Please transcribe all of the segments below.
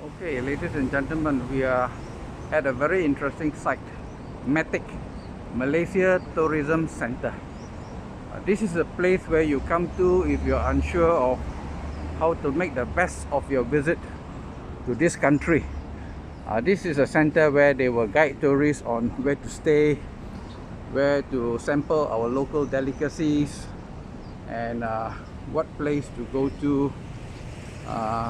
Okay, ladies and gentlemen, we are at a very interesting site, MaTiC, Malaysia Tourism Center. This is a place where you come to if you're unsure of how to make the best of your visit to this country. This is a center where they will guide tourists on where to stay, where to sample our local delicacies, and what place to go to,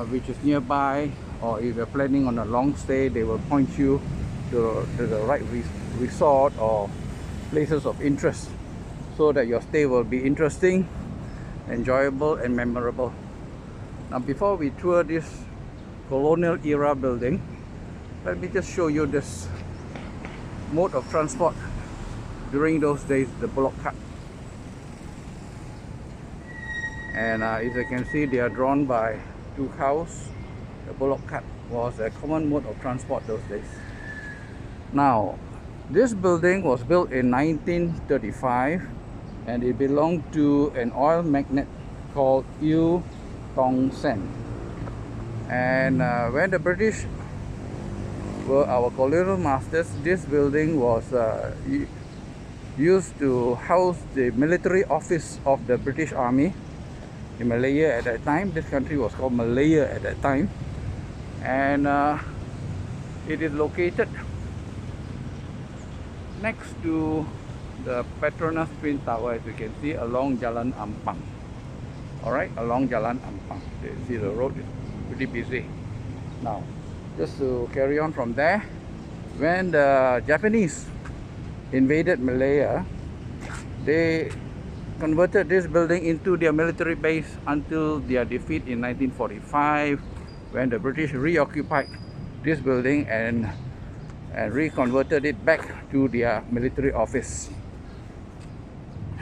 which is nearby. Or if you're planning on a long stay, they will point you to the right resort or places of interest, so that your stay will be interesting, enjoyable and memorable. Now, before we tour this colonial era building, let me just show you this mode of transport during those days, the bullock cart. And as you can see, they are drawn by two cows. The bullock cart was a common mode of transport those days. Now, this building was built in 1935 and it belonged to an oil magnate called Tong Sen. And when the British were our colonial masters, this building was used to house the military office of the British Army in Malaya at that time. This country was called Malaya at that time. And it is located next to the Petronas Twin Towers, as you can see, along Jalan Ampang. Alright, along Jalan Ampang. You see the road is pretty busy. Now, just to carry on from there, when the Japanese invaded Malaya, they converted this building into their military base until their defeat in 1945, when the British reoccupied this building and reconverted it back to their military office.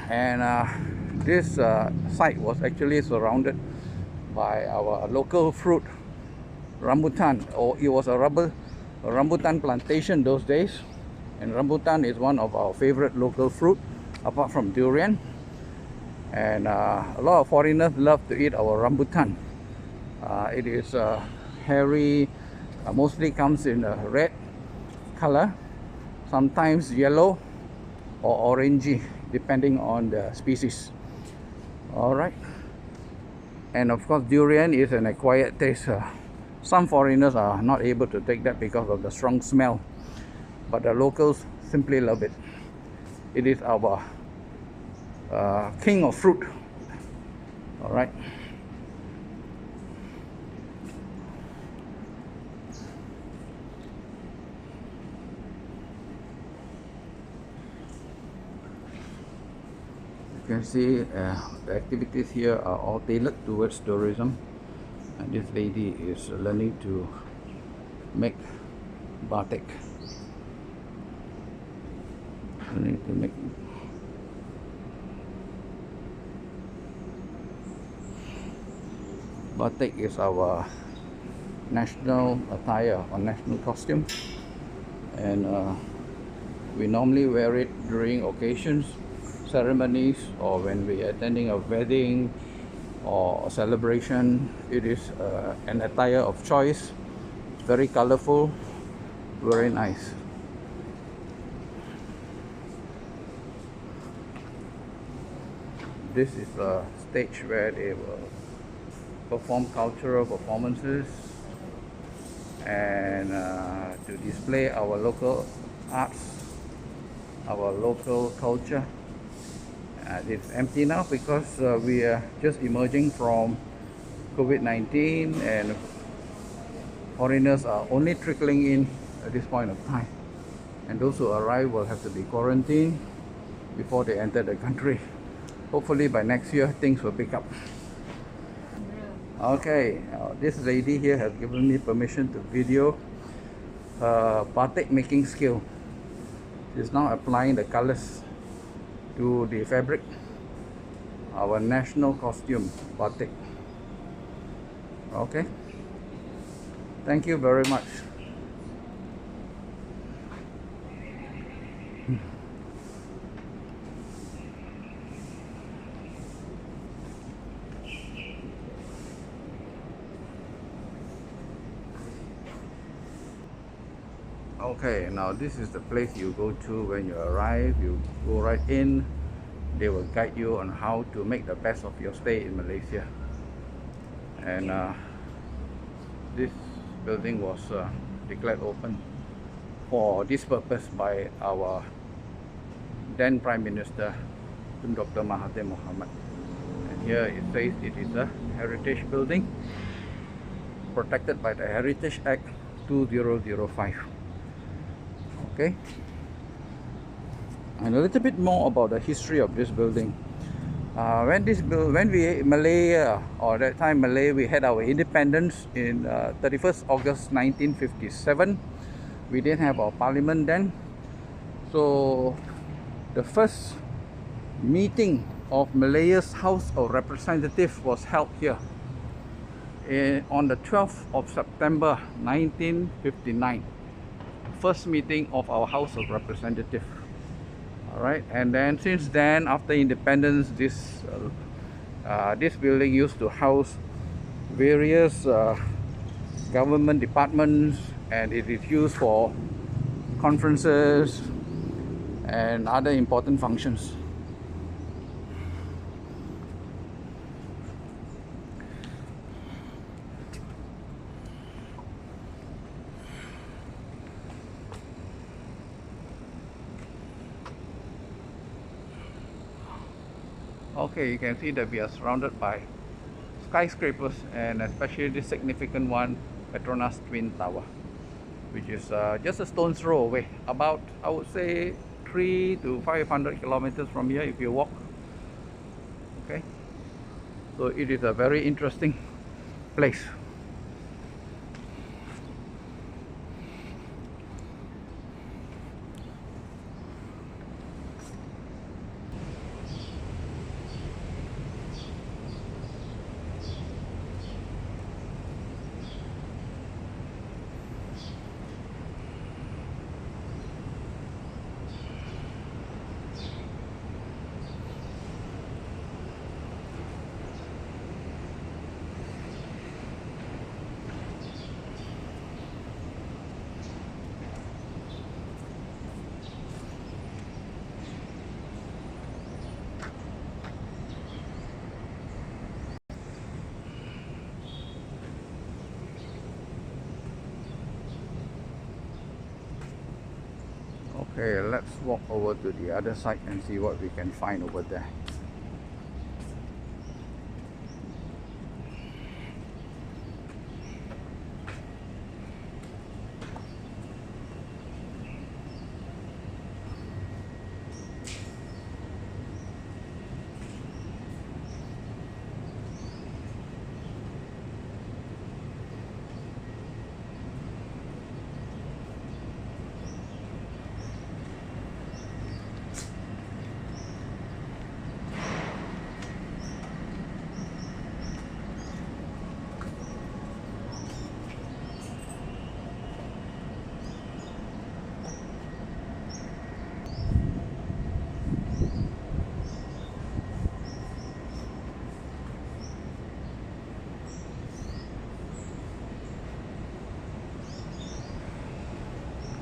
And this site was actually surrounded by our local fruit, rambutan, or it was a rambutan plantation those days. And rambutan is one of our favorite local fruit, apart from durian. And a lot of foreigners love to eat our rambutan. It is hairy, mostly comes in a red color, sometimes yellow or orangey, depending on the species. Alright, and of course durian is an acquired taste. Some foreigners are not able to take that because of the strong smell, but the locals simply love it. It is our king of fruit. Alright. You can see the activities here are all tailored towards tourism, and this lady is learning to make Batik. Batik is our national attire or national costume, and we normally wear it during occasions, ceremonies, or when we are attending a wedding or a celebration. It is an attire of choice, very colorful, very nice. This is a stage where they will perform cultural performances and to display our local arts, our local culture. It's empty now because we are just emerging from COVID-19 and foreigners are only trickling in at this point of time, and those who arrive will have to be quarantined before they enter the country. Hopefully by next year things will pick up. Okay, this lady here has given me permission to video her batik making skill. She's now applying the colors to the fabric, our national costume, batik. Okay, thank you very much. Okay, now this is the place you go to when you arrive. You go right in. They will guide you on how to make the best of your stay in Malaysia. And this building was declared open for this purpose by our then Prime Minister, Dr. Mahathir Mohamad. And here it says it is a heritage building protected by the Heritage Act 2005. Okay, and a little bit more about the history of this building. When we Malay, or that time Malay, we had our independence in 31st August 1957. We didn't have our parliament then, so the first meeting of Malaya's House of Representatives was held here on the 12th of September 1959. First meeting of our House of Representatives. All right, and then since then, after independence, this building used to house various government departments, and it is used for conferences and other important functions. Okay, you can see that we are surrounded by skyscrapers, and especially this significant one, Petronas Twin Tower, which is just a stone's throw away, about, I would say, 300 to 500 kilometers from here if you walk. Okay, so it is a very interesting place. Okay, let's walk over to the other side and see what we can find over there.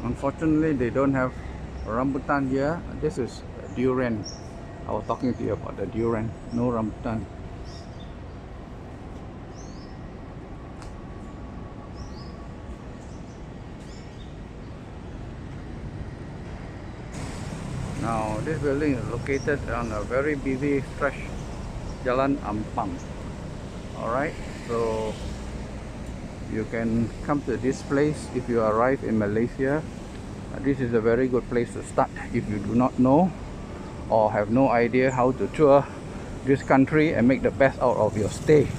Unfortunately, they don't have rambutan here. This is durian. I was talking to you about the durian. No rambutan. Now, this building is located on a very busy stretch, Jalan Ampang. Alright, so you can come to this place if you arrive in Malaysia. This is a very good place to start if you do not know or have no idea how to tour this country and make the best out of your stay.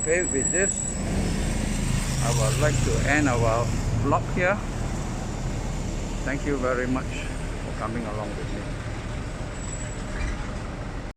Okay, with this, I would like to end our vlog here. Thank you very much for coming along with me.